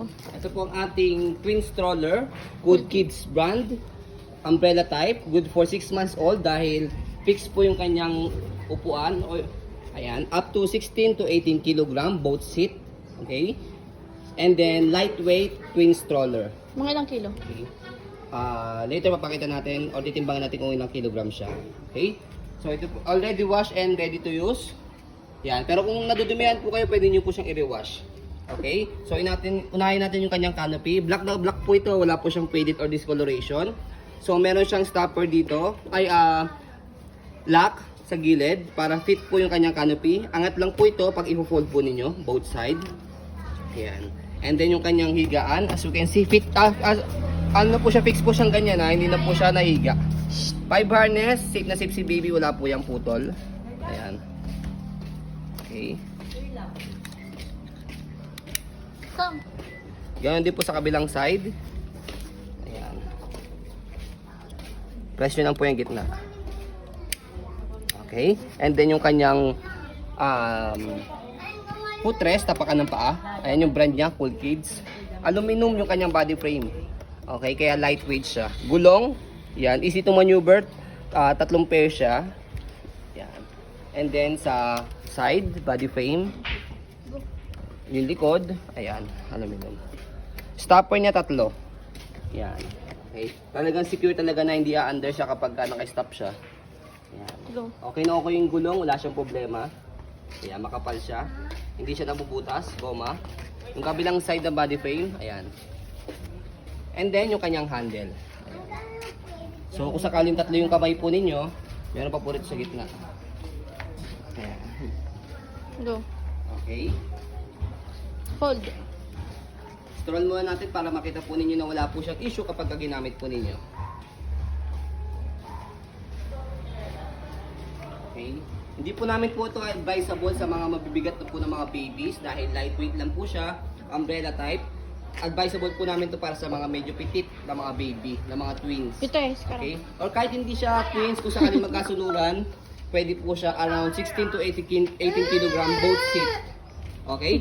Ito po ang ating twin stroller, Good Kids brand, umbrella type, good for 6 months old dahil fixed po yung kanyang upuan. Ayan, up to 16 to 18 kilogram, both seat. Okay? And then lightweight twin stroller. Mga ilang kilo? Okay. Later mapakita natin o titimbangan natin kung ilang kilogram siya. Okay? So ito po, already washed and ready to use. Yan. Pero kung nadudumihan po kayo, pwede nyo po siyang i-rewash. Okay? So unahin natin yung kanyang canopy. Black na black po ito. Wala po siyang faded or discoloration. So meron siyang stopper dito. Lock sa gilid para fit po yung kanyang canopy. Angat lang po ito pag i-fold po ninyo. Both side. Ayan. And then yung kanyang higaan. As you can see, fit. Ano po siya, fix po siyang ganyan ha. Hindi na po siya nahiga. 5 harness. Safe na safe si baby. Wala po yung putol. Ayan. Okay. Come. Ganyan din po sa kabilang side. Ayan. Press nyo lang po yung gitna. Okay. And then yung kanyang footrest, tapakan ng paa. Ayan yung brand niya, Cool Kids. Aluminum yung kanyang body frame. Okay, kaya lightweight siya. Gulong. Yan, easy to maneuver. 3 pair siya. Yan. And then sa side, body frame. Yung likod, ayan, aluminum. Stopper niya 3. Yan. Okay. Talagang secure talaga na hindi a-under siya kapag naka-stop siya. Yan. Go. Okay na okay yung gulong, wala siyang problema. Ayan, makapal siya. Hindi siya nabubutas, goma. Yung kabilang side ng body frame, ayan. And then yung kanyang handle. Ayan. So kung sakaling 3 yung kamay po ninyo, meron pa po rito sa gitna. Ayan. Go. Okay. Fold. Stroll muna natin para makita po ninyo na wala po siyang issue kapag ginamit po ninyo. Okay. Hindi po namin po ito advisable sa mga mabibigat na po ng mga babies dahil lightweight lang po siya, umbrella type. Advisable po namin ito para sa mga medyo petit na mga baby, na mga twins. Ito eh, Okay? Or kahit hindi siya twins, kung sakaling magkasunuran, pwede po siya around 16 to 18 kilogram both seat. Okay?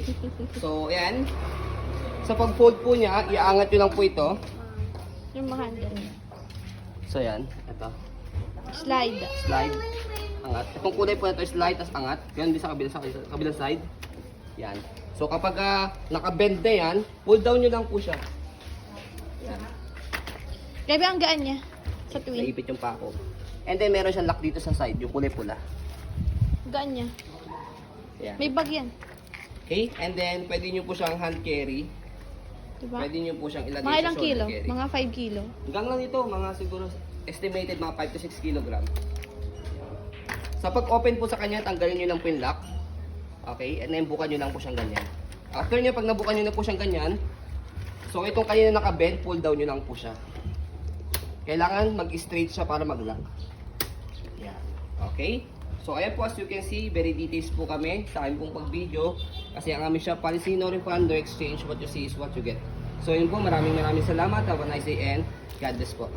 So, ayan. Sa pag-fold po niya, iaangat nyo lang po ito. Yung mga handle. So, ayan. Ito. Slide. Slide. Angat. Itong kulay po na ito, slide, tas angat. Ganun din sa kabilang side. Yan. So, kapag naka-bend na yan, pull down nyo lang po siya. Yan. Grabe ang gaan niya. Sa twin. Naipit yung pako. And then, meron siyang lock dito sa side, yung kulay pula. Gaan niya. Yan. May bag yan. Okay? And then, pwede nyo po siyang hand carry. Diba? Pwede nyo po siyang ilagay Mga sa ilang shoulder kilo? carry. Mga 5 kilo. Hanggang lang ito, mga siguro estimated mga 5 to 6 kilogram. Sa pag-open po sa kanya, tanggalin nyo lang po yung lock. Okay? And then, bukan nyo lang po siyang ganyan. After nyo, pag nabukan nyo na po siyang ganyan, so itong kanina naka-bend, pull down nyo lang po siya. Kailangan mag-straight siya para mag-lock. Yan. Okay? So, ayan po, as you can see, very details po kami sa aking pong pag-video. Kasi ang aming shop policy, no refund, no exchange. What you see is what you get. So, yun po, maraming salamat. Have a nice day and God bless po.